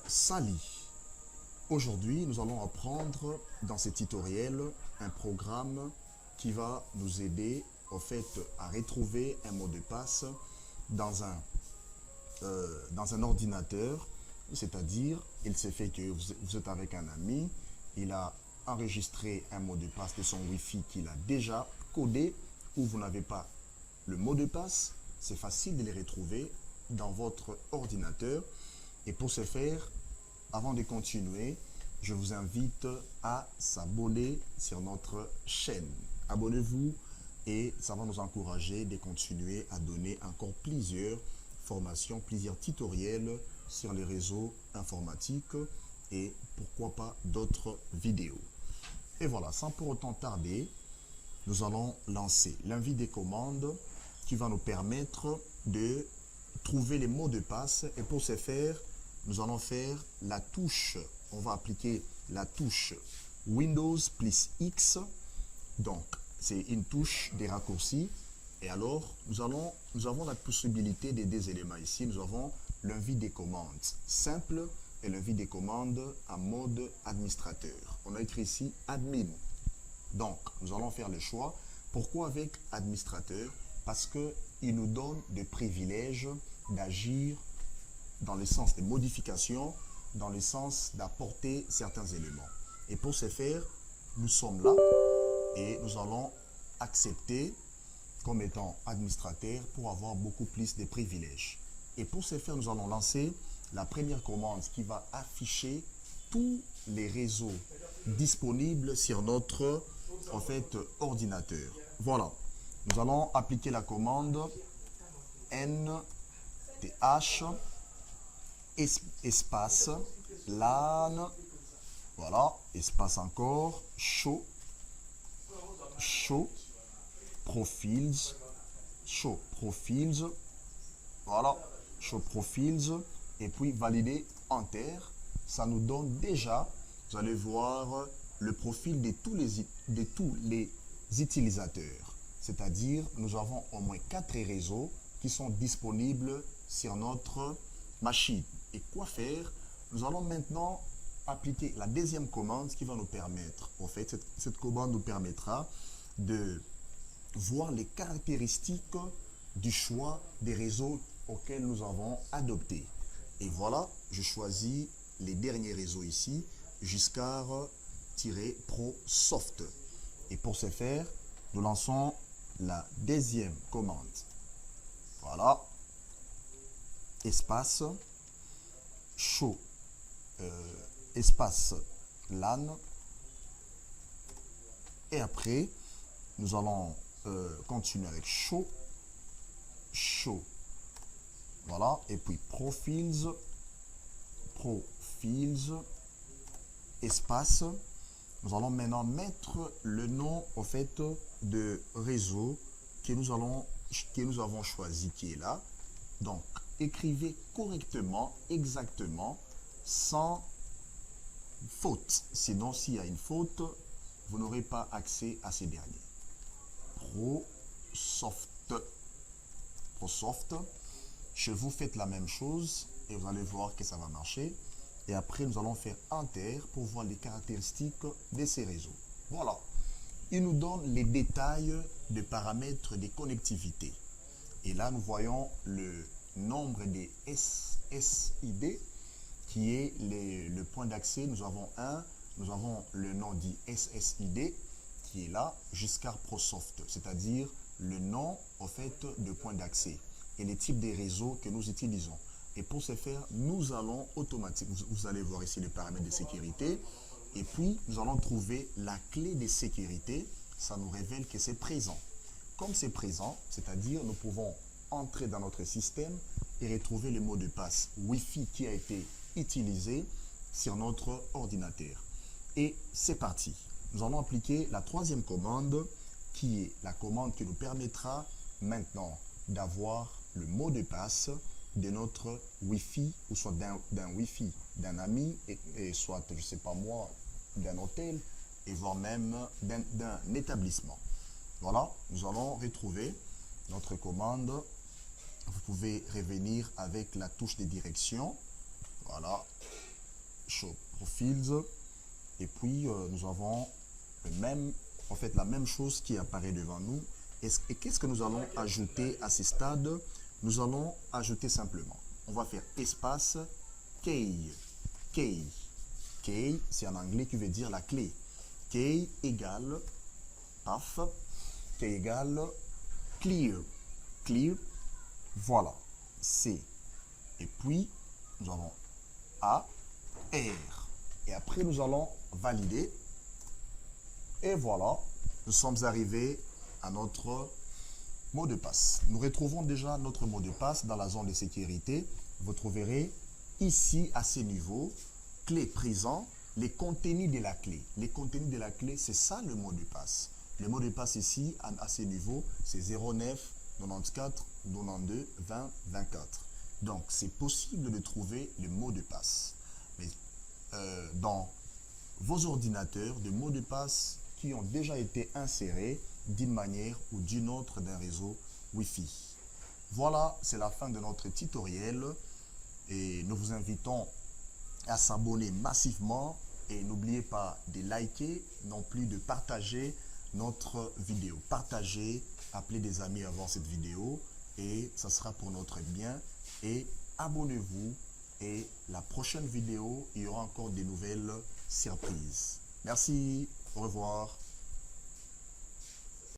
Salut. Aujourd'hui, nous allons apprendre dans ce tutoriel un programme qui va nous aider au fait à retrouver un mot de passe dans un ordinateur. C'est-à-dire, il s'est fait que vous êtes avec un ami, il a enregistré un mot de passe de son Wi-Fi qu'il a déjà codé, ou vous n'avez pas le mot de passe. C'est facile de les retrouver dans votre ordinateur. Et pour ce faire, avant de continuer, je vous invite à s'abonner sur notre chaîne. Abonnez-vous et ça va nous encourager de continuer à donner encore plusieurs formations, plusieurs tutoriels sur les réseaux informatiques et pourquoi pas d'autres vidéos. Et voilà, sans pour autant tarder, nous allons lancer l'invite des commandes qui va nous permettre de trouver les mots de passe. Et pour ce faire, nous allons faire la touche, on va appliquer la touche Windows plus X. Donc, c'est une touche des raccourcis. Et alors, nous avons la possibilité des deux éléments ici. Nous avons l'invite des commandes simple et l'invite des commandes en mode administrateur. On a écrit ici admin. Donc, nous allons faire le choix. Pourquoi avec administrateur? Parce qu'il nous donne des privilèges d'agir dans le sens des modifications, dans le sens d'apporter certains éléments. Et pour ce faire, nous sommes là et nous allons accepter comme étant administrateur pour avoir beaucoup plus de privilèges. Et pour ce faire, nous allons lancer la première commande qui va afficher tous les réseaux disponibles sur notre ordinateur. Voilà. Nous allons appliquer la commande nth espace LAN, voilà, espace encore, show profils, voilà, show profils, et puis valider enter. Ça nous donne déjà, vous allez voir, le profil de tous les utilisateurs. C'est-à-dire, nous avons au moins 4 réseaux qui sont disponibles sur notre machine. Et quoi faire? Nous allons maintenant appliquer la deuxième commande qui va nous permettre, en fait, cette commande nous permettra de voir les caractéristiques du choix des réseaux auxquels nous avons adopté. Et voilà, je choisis les derniers réseaux ici, Giscard-ProSoft. Et pour ce faire, nous lançons la deuxième commande. Voilà, espace show espace LAN, et après nous allons continuer avec show, voilà, et puis profils espace. Nous allons maintenant mettre le nom au fait de réseau que nous avons choisi, qui est là. Donc, écrivez correctement, exactement, sans faute. Sinon, s'il y a une faute, vous n'aurez pas accès à ces derniers. ProSoft. Chez vous, faites la même chose et vous allez voir que ça va marcher. Et après, nous allons faire Enter pour voir les caractéristiques de ces réseaux. Voilà. Il nous donne les détails des paramètres des connectivités. Et là, nous voyons le nombre des SSID qui est le point d'accès. Nous avons le nom dit SSID qui est là, Giscard ProSoft, c'est-à-dire le nom au fait de point d'accès et les types de réseaux que nous utilisons. Et pour ce faire, nous allons automatiquement, vous allez voir ici les paramètres de sécurité, et puis nous allons trouver la clé de sécurité. Ça nous révèle que c'est présent. Comme c'est présent, c'est-à-dire nous pouvons entrer dans notre système et retrouver le mot de passe Wi-Fi qui a été utilisé sur notre ordinateur. Et c'est parti. Nous allons appliquer la troisième commande qui est la commande qui nous permettra maintenant d'avoir le mot de passe de notre Wi-Fi, ou soit d'un Wi-Fi d'un ami, et soit, je ne sais pas moi, d'un hôtel, et voire même d'un établissement. Voilà, nous allons retrouver notre commande. Vous pouvez revenir avec la touche de direction. Voilà. Show Profiles. Et puis, nous avons le même, en fait, la même chose qui apparaît devant nous. Et qu'est-ce que nous allons ajouter à ce stade? Nous allons ajouter simplement. On va faire espace key. Key. Key, c'est en anglais qui veut dire la clé. Key égale paf. Key égale clear. Clear. Voilà. C. Et puis, nous avons A, R. Et après, nous allons valider. Et voilà, nous sommes arrivés à notre mot de passe. Nous retrouvons déjà notre mot de passe dans la zone de sécurité. Vous trouverez ici, à ce niveau, clé présent, les contenus de la clé. Les contenus de la clé, c'est ça le mot de passe. Le mot de passe ici, à ce niveau, c'est 09 94 92 20 24. Donc, c'est possible de trouver le mot de passe. Mais dans vos ordinateurs, des mots de passe qui ont déjà été insérés d'une manière ou d'une autre d'un réseau Wi-Fi. Voilà, c'est la fin de notre tutoriel et nous vous invitons à s'abonner massivement et n'oubliez pas de liker, non plus de partager notre vidéo. Partagez, appelez des amis à voir cette vidéo et ça sera pour notre bien. Et abonnez-vous et la prochaine vidéo, il y aura encore des nouvelles surprises. Merci, au revoir.